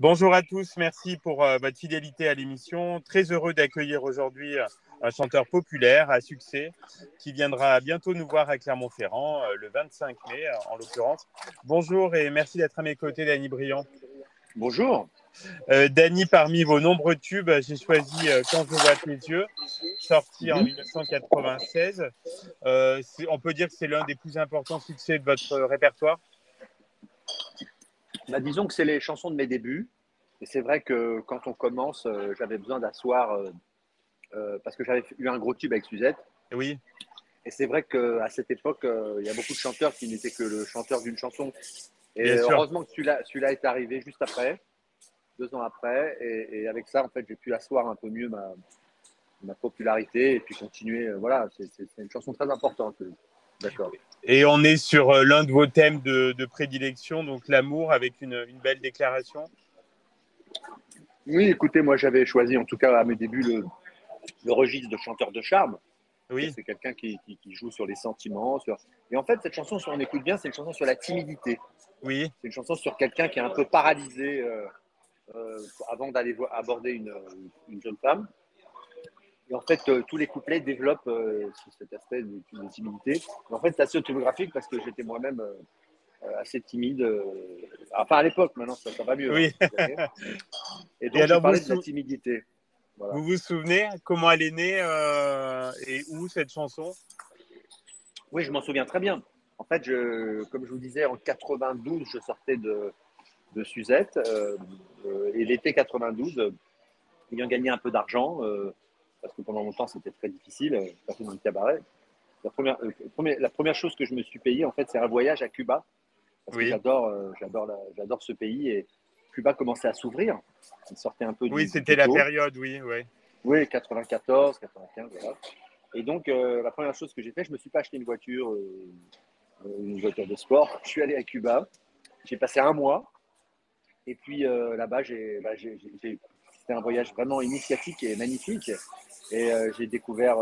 Bonjour à tous, merci pour votre fidélité à l'émission. Très heureux d'accueillir aujourd'hui un chanteur populaire à succès qui viendra bientôt nous voir à Clermont-Ferrand, le 25 mai en l'occurrence. Bonjour et merci d'être à mes côtés, Dany Briand. Bonjour. Dany, parmi vos nombreux tubes, j'ai choisi Quand je vois tes yeux, sorti en 1996. On peut dire que c'est l'un des plus importants succès de votre répertoire. Disons que c'est les chansons de mes débuts. Et c'est vrai que quand on commence, j'avais besoin d'asseoir parce que j'avais eu un gros tube avec Suzette. Oui. Et c'est vrai qu'à cette époque, il y a beaucoup de chanteurs qui n'étaient que le chanteur d'une chanson. Et Bien sûr. heureusement que celui-là est arrivé juste après, 2 ans après. Et avec ça, en fait, j'ai pu asseoir un peu mieux ma popularité et puis continuer. Voilà, c'est une chanson très importante. D'accord. Et on est sur l'un de vos thèmes de prédilection, donc l'amour, avec une belle déclaration. Oui, écoutez, moi j'avais choisi, en tout cas à mes débuts, le registre de chanteur de charme. Oui, C'est quelqu'un qui joue sur les sentiments. Et en fait, cette chanson, si on écoute bien, c'est une chanson sur la timidité. oui, C'est une chanson sur quelqu'un qui est un peu paralysé avant d'aller aborder une jeune femme. Et en fait, tous les couplets développent cet aspect de timidité. Et en fait, c'est assez autobiographique parce que j'étais moi-même assez timide. Enfin, à l'époque, maintenant, ça va mieux. oui. Hein, et Et donc, j'ai alors, parlé de la timidité. Voilà. vous souvenez comment elle est née et où cette chanson? Oui, je m'en souviens très bien. En fait, comme je vous disais, en 92, je sortais de Suzette. Et l'été 92, ayant gagné un peu d'argent, parce que pendant longtemps c'était très difficile, passer dans le cabaret. La première chose que je me suis payé, en fait, c'est un voyage à Cuba, parce que Oui, j'adore ce pays. Et Cuba commençait à s'ouvrir. Il sortait un peu oui, du c'était la ghetto. période, oui, oui. Oui, 94, 95, voilà. Et donc, la première chose que j'ai fait, je me suis pas acheté une voiture de sport. Je suis allé à Cuba. J'ai passé un mois. Et puis là-bas, c'était un voyage vraiment initiatique et magnifique. Et j'ai découvert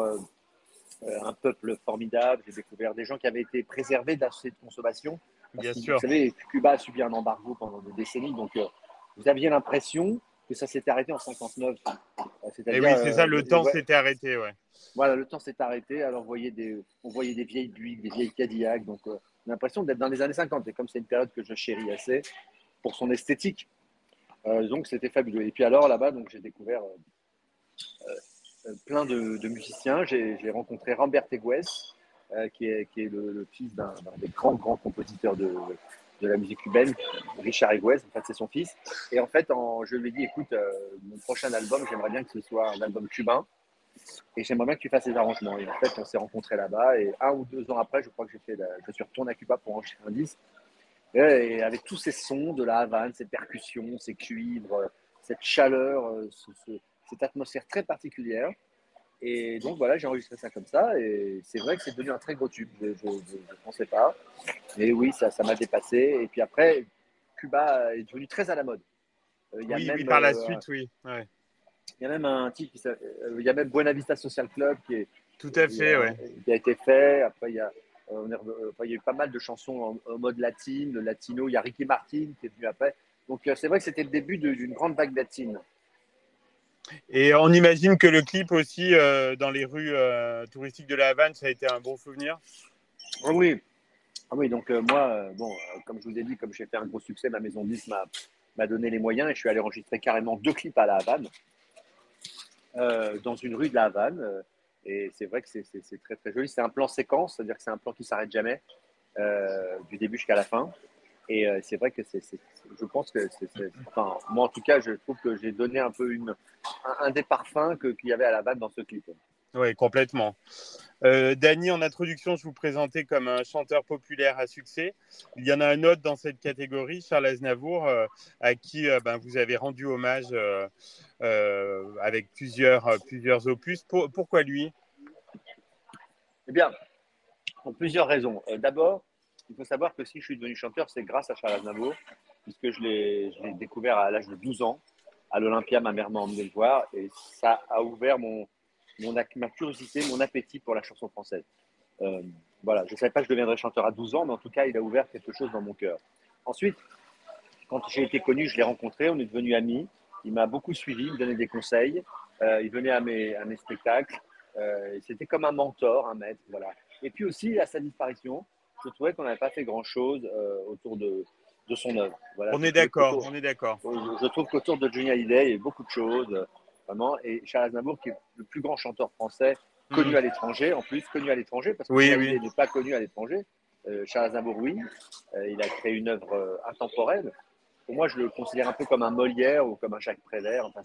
un peuple formidable. J'ai découvert des gens qui avaient été préservés d'assez de consommation. Parce Bien que vous sûr. savez, Cuba a subi un embargo pendant des décennies. Donc, vous aviez l'impression que ça s'était arrêté en 59. Et C'est-à-dire, oui, c'est ça, le temps s'était arrêté, ouais. voilà, le temps s'est arrêté. Alors, on voyait des vieilles Buick, des vieilles Cadillac. Donc, on a l'impression d'être dans les années 50. Et comme c'est une période que je chéris assez pour son esthétique, donc c'était fabuleux. Et puis alors là-bas, donc j'ai découvert plein de musiciens. J'ai rencontré Rambert Egues, qui est le fils d'un des grands compositeurs de la musique cubaine, Richard Egues. En fait, c'est son fils. Et en fait, je lui ai dit, écoute, mon prochain album, j'aimerais bien que ce soit un album cubain. Et j'aimerais bien que tu fasses les arrangements. Et en fait, on s'est rencontrés là-bas. Et 1 ou 2 ans après, je crois que je suis retourné à Cuba pour enregistrer un disque. Et avec tous ces sons de la Havane, ces percussions, ces cuivres, cette chaleur, cette atmosphère très particulière. Et donc voilà, j'ai enregistré ça comme ça. Et c'est vrai que c'est devenu un très gros tube. Je ne pensais pas. Mais oui, ça m'a dépassé. Et puis après, Cuba est devenu très à la mode. Il y a Oui, oui, même, par la suite, oui. Ouais. il y a même un titre il y a même Buena Vista Social Club Tout à fait, ouais. qui a été fait. Après, il y a eu pas mal de chansons en mode latine, latino. Il y a Ricky Martin qui est venu après. Donc, c'est vrai que c'était le début d'une grande vague latine. Et on imagine que le clip aussi, dans les rues touristiques de la Havane, ça a été un bon souvenir. Ah oui, ah oui, donc moi, bon, comme je vous ai dit, comme j'ai fait un gros succès, ma maison 10 m'a donné les moyens et je suis allé enregistrer carrément 2 clips à la Havane, dans une rue de la Havane. Et c'est vrai que c'est très très joli. C'est un plan séquence, c'est-à-dire que c'est un plan qui s'arrête jamais, du début jusqu'à la fin. Et c'est vrai que je pense que enfin, moi en tout cas, je trouve que j'ai donné un peu un des parfums qu'il y avait à la Havane dans ce clip. Oui, complètement. Dany, en introduction, je vous présentais comme un chanteur populaire à succès. Il y en a un autre dans cette catégorie, Charles Aznavour, à qui vous avez rendu hommage avec plusieurs opus. Pourquoi lui? Eh bien, pour plusieurs raisons. D'abord, il faut savoir que si je suis devenu chanteur, c'est grâce à Charles Aznavour, puisque je l'ai découvert à l'âge de 12 ans, à l'Olympia. Ma mère m'a emmené le voir, et ça a ouvert ma curiosité, mon appétit pour la chanson française. Euh, voilà, je ne savais pas que je deviendrais chanteur à 12 ans, mais en tout cas, il a ouvert quelque chose dans mon cœur. Ensuite, Quand j'ai été connu, je l'ai rencontré, on est devenus amis. Il m'a beaucoup suivi, il me donnait des conseils. Il venait à mes spectacles. C'était comme un mentor, un maître. Voilà. Et puis aussi, à sa disparition, je trouvais qu'on n'avait pas fait grand-chose autour de son œuvre. Voilà, On est d'accord, on est d'accord. je trouve qu'autour de Johnny Hallyday, il y a eu beaucoup de choses, vraiment. Et Charles Aznavour, qui est le plus grand chanteur français connu à l'étranger, en plus connu à l'étranger, parce que Johnny Oui, Hallyday oui. n'est pas connu à l'étranger. Charles Aznavour, oui. Il a créé une œuvre intemporelle. Pour moi, je le considère un peu comme un Molière ou comme un Jacques Prévert. Enfin,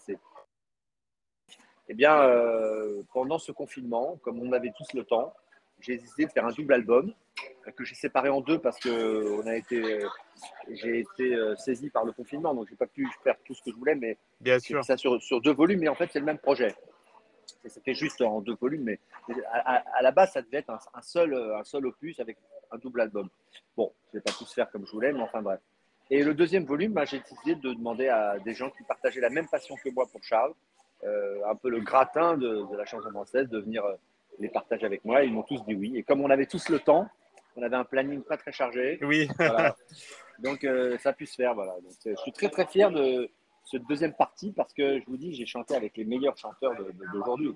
eh bien, pendant ce confinement, comme on avait tous le temps, j'ai décidé de faire un double album que j'ai séparé en deux parce que j'ai été saisi par le confinement, donc j'ai pas pu faire tout ce que je voulais, mais Bien j'ai fait sûr. ça sur deux volumes, mais en fait c'est le même projet. Et c'était juste en deux volumes, mais à la base ça devait être un seul opus avec un double album. Bon, je vais pas tous faire comme je voulais, mais enfin bref. Et le deuxième volume, bah, j'ai décidé de demander à des gens qui partageaient la même passion que moi pour Charles, un peu le gratin de la chanson française, de venir les partager avec moi. Ils m'ont tous dit oui. Et comme on avait tous le temps, on avait un planning pas très chargé. Oui. Voilà. Donc ça a pu se faire. Voilà. Donc, je suis très très fier de cette deuxième partie parce que je vous dis, j'ai chanté avec les meilleurs chanteurs d'aujourd'hui.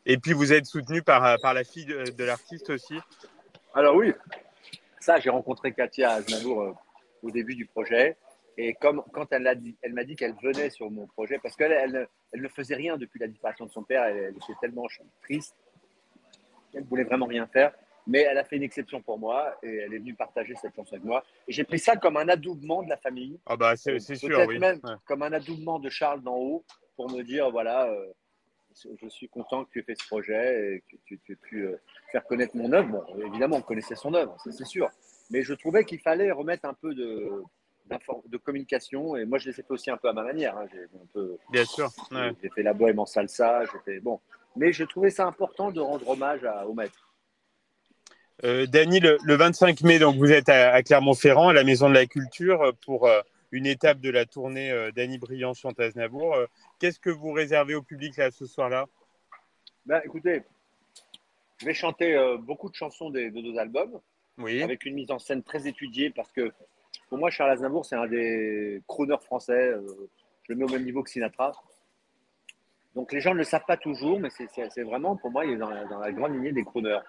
Et puis, vous êtes soutenu par la fille de l'artiste aussi. Alors oui, ça, j'ai rencontré Katia Aznavour au début du projet. Et quand elle m'a dit qu'elle venait sur mon projet, parce elle ne faisait rien depuis la disparition de son père, elle était tellement triste, elle ne voulait vraiment rien faire. Mais elle a fait une exception pour moi et elle est venue partager cette chanson avec moi. Et j'ai pris ça comme un adoubement de la famille, Ah bah, c'est sûr, peut-être oui. même Ouais. comme un adoubement de Charles d'en haut pour me dire, voilà, je suis content que tu aies fait ce projet et que tu aies pu faire connaître mon œuvre. Bon, évidemment, on connaissait son œuvre, c'est sûr. Mais je trouvais qu'il fallait remettre un peu de communication. Et moi, je l'ai fait aussi un peu à ma manière. Hein. Bien sûr. Ouais. J'ai fait la bohème en salsa. Bon. Mais je trouvais ça important de rendre hommage au maître. Dany, le 25 mai, donc vous êtes à Clermont-Ferrand, à la Maison de la Culture, pour une étape de la tournée Dany Briand chante Aznavour. Qu'est-ce que vous réservez au public là ce soir-là? Ben, écoutez, je vais chanter beaucoup de chansons de deux albums Oui, avec une mise en scène très étudiée parce que pour moi, Charles Aznavour, c'est un des crooners français. Je le mets au même niveau que Sinatra. Donc les gens ne le savent pas toujours, mais c'est vraiment, pour moi, il est dans la grande lignée des crooners.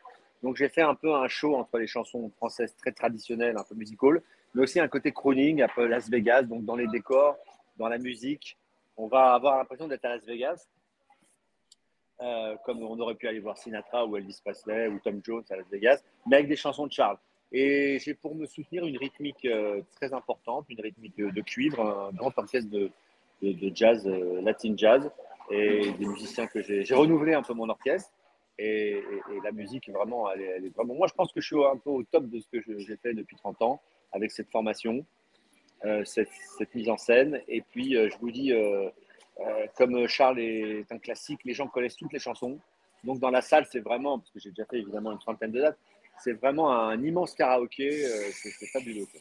Donc j'ai fait un peu un show entre les chansons françaises très traditionnelles, un peu musical, mais aussi un côté crooning, un peu Las Vegas, donc dans les décors, dans la musique. On va avoir l'impression d'être à Las Vegas, comme on aurait pu aller voir Sinatra ou Elvis Presley ou Tom Jones à Las Vegas, mais avec des chansons de Charles. Et j'ai pour me soutenir une rythmique très importante, une rythmique de cuivre, un grand orchestre de jazz, latin jazz, et des musiciens que j'ai renouvelé un peu mon orchestre. Et la musique, vraiment, elle est vraiment. Moi, je pense que je suis un peu au top de ce que j'ai fait depuis 30 ans, avec cette formation, cette mise en scène. Et puis, je vous dis, comme Charles est un classique, les gens connaissent toutes les chansons. Donc, dans la salle, c'est vraiment, parce que j'ai déjà fait évidemment une trentaine de dates, c'est vraiment un immense karaoké. C'est fabuleux, quoi.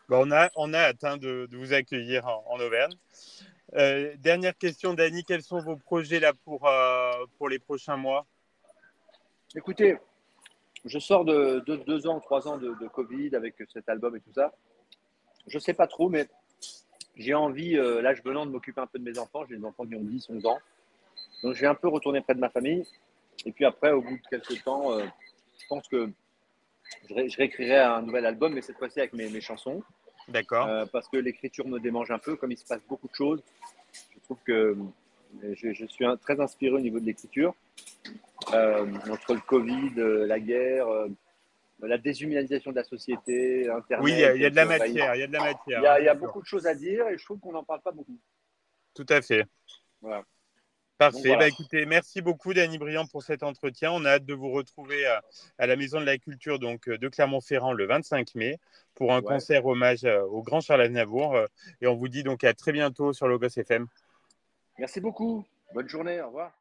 bah, on a atteint de vous accueillir en Auvergne. Dernière question, Dany, quels sont vos projets là pour les prochains mois? Écoutez, je sors de 2 ans, 3 ans de Covid avec cet album et tout ça. Je sais pas trop, mais j'ai envie, là, je venant de m'occuper un peu de mes enfants. J'ai des enfants qui ont 10, 11 ans. Donc, je vais un peu retourner près de ma famille. Et puis après, au bout de quelques temps, je pense que je réécrirai un nouvel album, mais cette fois-ci avec mes chansons. D'accord. Parce que l'écriture me démange un peu, comme il se passe beaucoup de choses. Je trouve que je suis très inspiré au niveau de l'écriture. Entre le Covid, la guerre, la déshumanisation de la société, Oui, Internet il y a de la qui envahit. matière, il y a de la Il matière, y hein, a, il y c'est a sûr. beaucoup de choses à dire et je trouve qu'on n'en parle pas beaucoup. Tout à fait. Voilà. Donc Parfait. Bah, voilà. écoutez, merci beaucoup, Dany Briand, pour cet entretien. On a hâte de vous retrouver à la Maison de la Culture donc, de Clermont-Ferrand le 25 mai pour un Ouais. concert hommage au grand Charles Aznavour. Et on vous dit donc à très bientôt sur Logos FM. Merci beaucoup. Bonne journée. Au revoir.